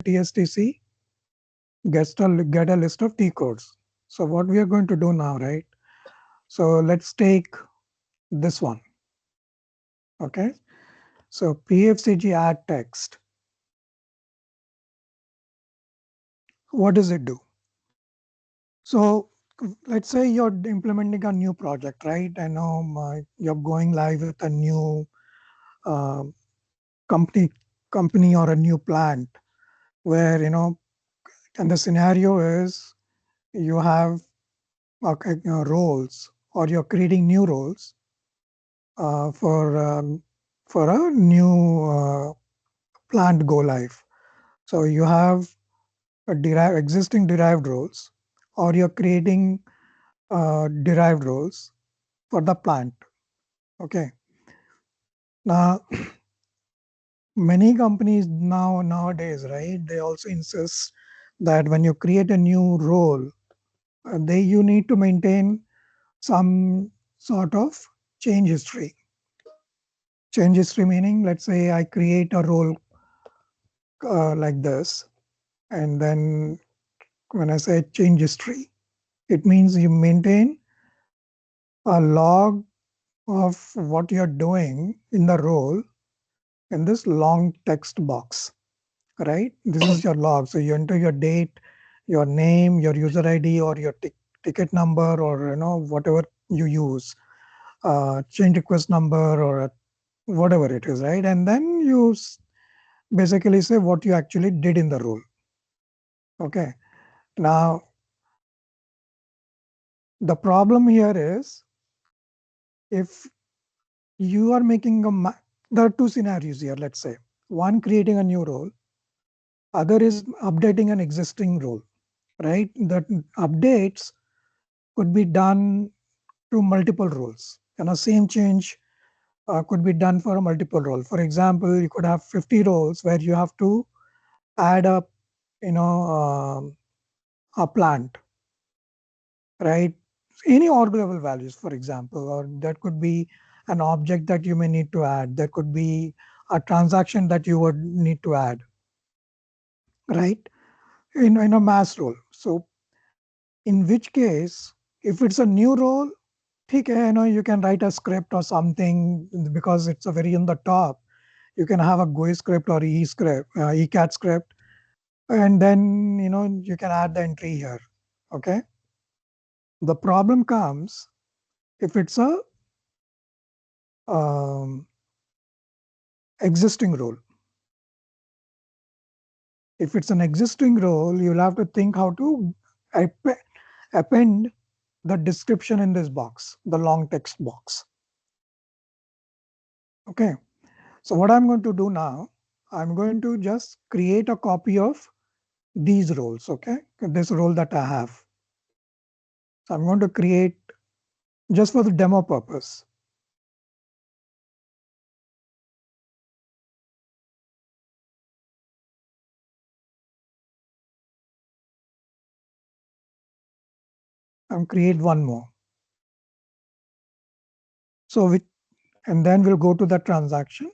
tstc get a list of T codes. So what we are going to do now, right? So let's take this one. Okay. So PFCG add text. What does it do? So let's say you're implementing a new project, right? I know you're going live with a new uh, company or a new plant where, and the scenario is you have roles, or you're creating new roles uh, for um, for a new plant go live. So you have existing derived roles, or you're creating derived roles for the plant. Okay. Now, many companies nowadays, right, they also insist that when you create a new role, you need to maintain some sort of change history. Change history meaning, let's say I create a role like this, and then when I say change history, it means you maintain a log of what you're doing in the role in this long text box, right? This is your log. So you enter your date, your name, your user ID, or your ticket number, or whatever you use, change request number, or whatever it is, right? And then you basically say what you actually did in the role. Okay. Now, the problem here is if you are making there are two scenarios here, let's say. One, creating a new role. Other is updating an existing role, right? That updates could be done to multiple roles. Same change could be done for a multiple role. For example, you could have 50 roles where you have to add up, a plant, right? Any org level values, for example, or that could be an object that you may need to add. There could be a transaction that you would need to add, right? In a mass role. So in which case, if it's a new role, you can write a script or something because it's a very on the top. You can have a GUI script or ECAT script, and then you can add the entry here. Okay. The problem comes if it's a um, existing role. If it's an existing role, you'll have to think how to append the description in this box, the long text box. Okay. So what I'm going to do now, I'm going to just create a copy of these roles. Okay. This role that I have. So I'm going to create just for the demo purpose. I'm create one more. So and then we'll go to the transaction.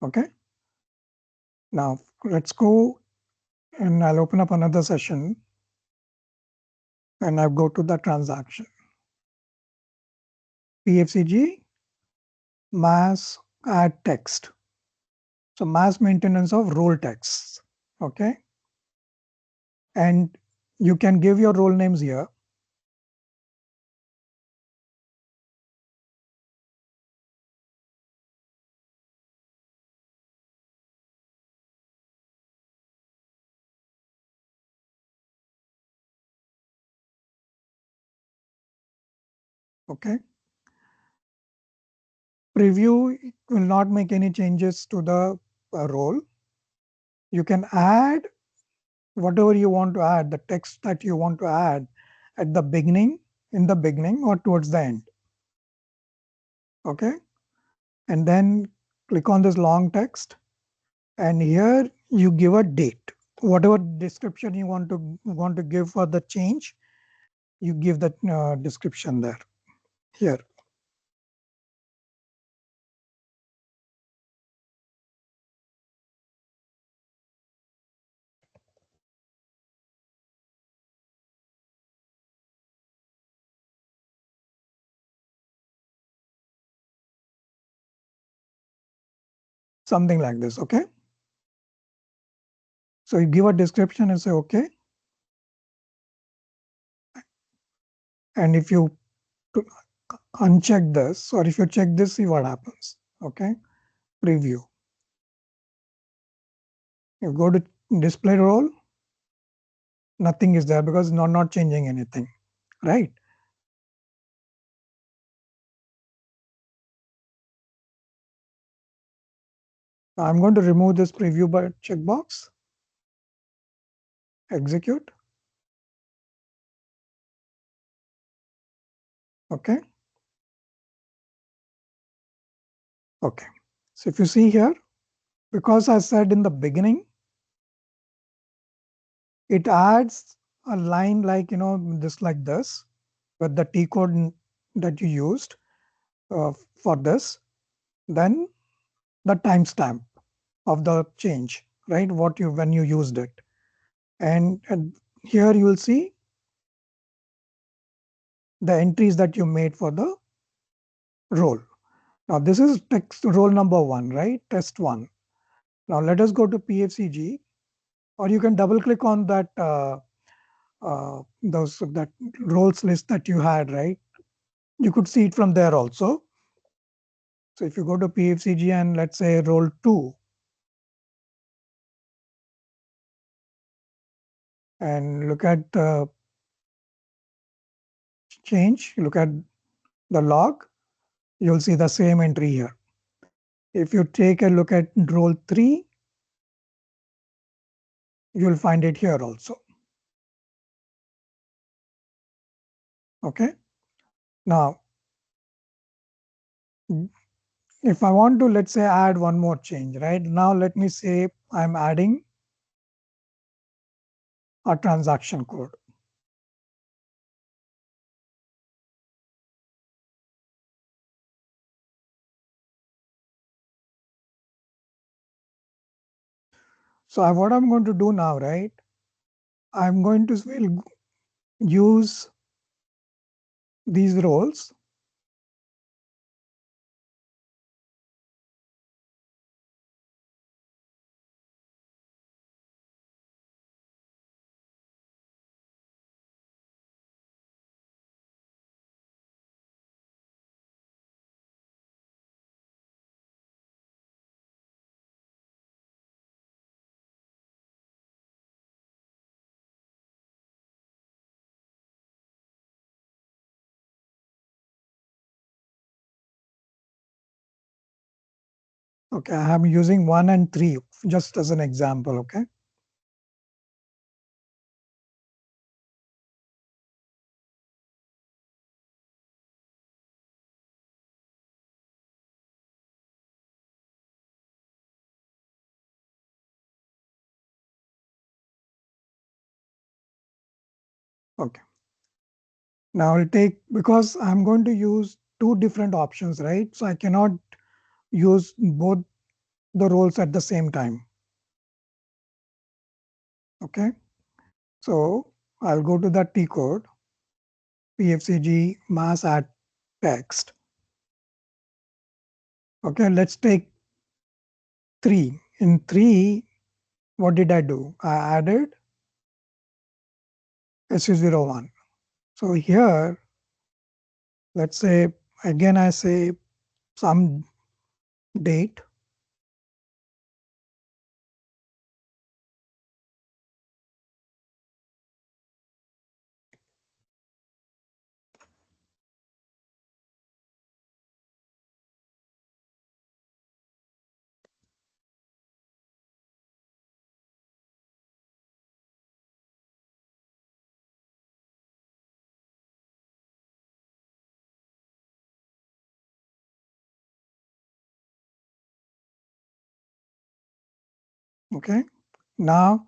Okay. Now let's go, and I'll open up another session, and I'll go to the transaction. PFCG mass add text. So mass maintenance of role texts. Okay. And you can give your role names here. Okay. Preview will not make any changes to the role. You can add whatever you want to add, the text that you want to add at the beginning, in the beginning, or towards the end. Okay. And then click on this long text. And here you give a date, whatever description you want to give for the change, you give that description there, here. Something like this, okay? So you give a description and say, okay. And if you uncheck this, or if you check this, see what happens, okay? Preview. You go to display role, nothing is there because not changing anything, right? I'm going to remove this preview by checkbox, execute, okay? Okay, so if you see here, because I said in the beginning, it adds a line like, this like this, with the T code that you used for this, then the timestamp of the change, right? When you used it. And here you will see the entries that you made for the role. Now this is text role number 1, right? Test 1. Now let us go to PFCG, or you can double click on that that roles list that you had, right? You could see it from there also. So if you go to PFCG and let's say role 2, and look at the change, look at the log, you'll see the same entry here. If you take a look at role 3, you'll find it here also. Okay. Now, if I want to, let's say, add one more change, right? Now, let me say I'm adding a transaction code. So what I'm going to do now, right? I'm going to use these roles. Okay, I'm using 1 and 3 just as an example, okay? Okay. Now I'll take, because I'm going to use 2 different options, right? So I cannot use both the roles at the same time. Okay. So I'll go to the Tcode Pfcg mass add text. Okay, let's take 3. In 3, what did I do? I added SU01. So here, let's say, again, I say some date. Okay. Now,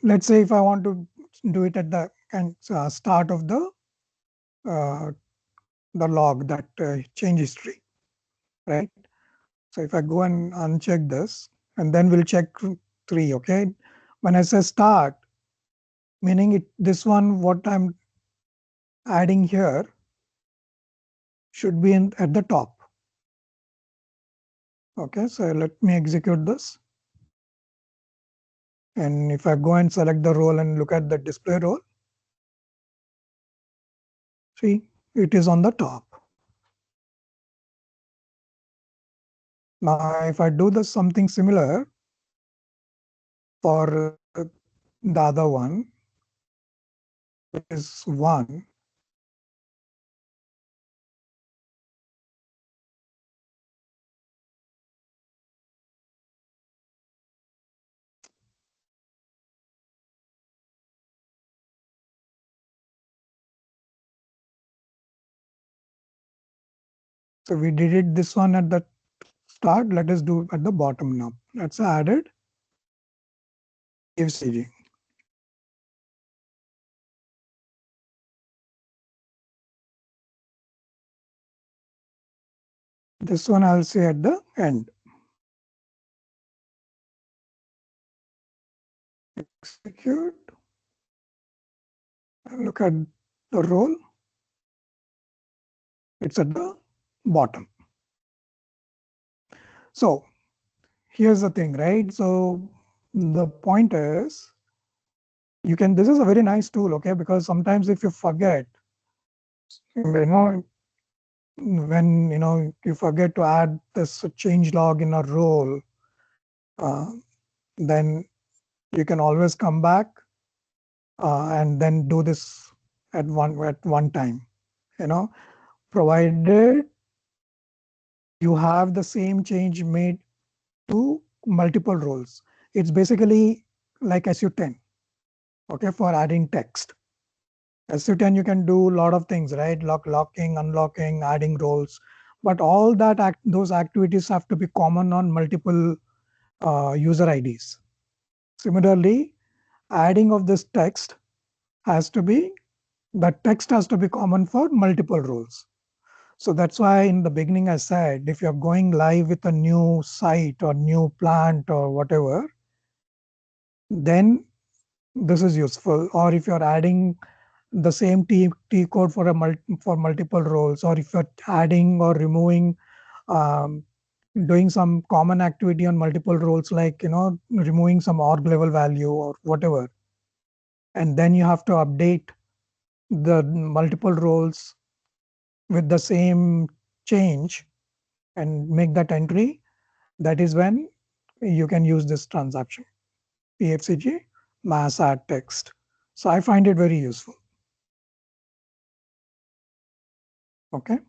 let's say if I want to do it at the and start of the log, that change history, right? So if I go and uncheck this, and then we'll check 3, okay? When I say start, meaning this one, what I'm adding here should be at the top. Okay, so let me execute this. And if I go and select the role and look at the display role, see, it is on the top. Now, if I do something similar for the other one, which is 1, so we did it this one at the start. Let us do at the bottom now. Let's added PFCG. This one I'll say at the end. Execute. And look at the role. It's at the bottom. So here's the thing, right? So the point is, this is a very nice tool, okay? Because sometimes if you forget, when you forget to add this change log in a role, then you can always come back and then do this at one time, provided you have the same change made to multiple roles. It's basically like SU10, okay, for adding text. SU10, you can do a lot of things, right? Locking, unlocking, adding roles, but all those activities have to be common on multiple user IDs. Similarly, adding of this text the text has to be common for multiple roles. So that's why in the beginning I said, if you're going live with a new site or new plant or whatever, then this is useful. Or if you're adding the same T code for multiple roles, or if you're adding or removing, doing some common activity on multiple roles, like removing some org level value or whatever, and then you have to update the multiple roles with the same change and make that entry, that is when you can use this transaction, PFCG mass add text. So I find it very useful. Okay.